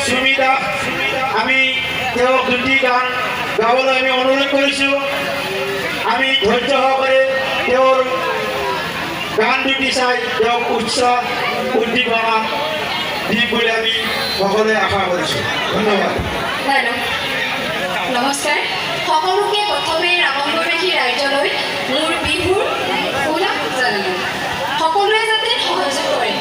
সুমিতা আমি তেওঁক দুটি গান গাবলৈ আমি অনুৰোধ কৰিছোঁ। আমি ধৈৰ্য সহকাৰে তেওঁৰ গান দুটি চাই তেওঁক উৎসাহ উদ্দীপনা দিম বুলি আমি সকলোৱে আশা কৰিছোঁ। ধন্যবাদ। নমস্কাৰ। সকলোকে প্ৰথমে ৰামংগবাসী ৰাইজলৈ মোৰ বিহুৰ ওলগ জনালোঁ। সকলোৱে যাতে সহযোগ কৰে।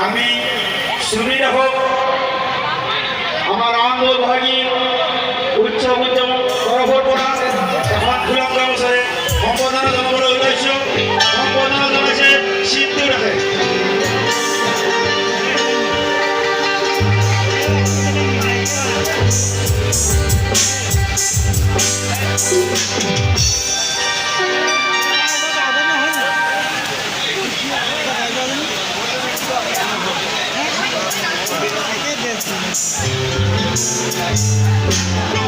আমি সুমিতা হোক আমাৰ ৰামংগবাসী উৎসৱ উদযাপন তৰফৰ পৰা এখন ফুলাম গামোচাৰে সম্বৰ্ধনা জনাবলৈ ওলাইছোঁ। সম্বৰ্ধনা জনাইছে চিন্তু ৰাখে। Thank you.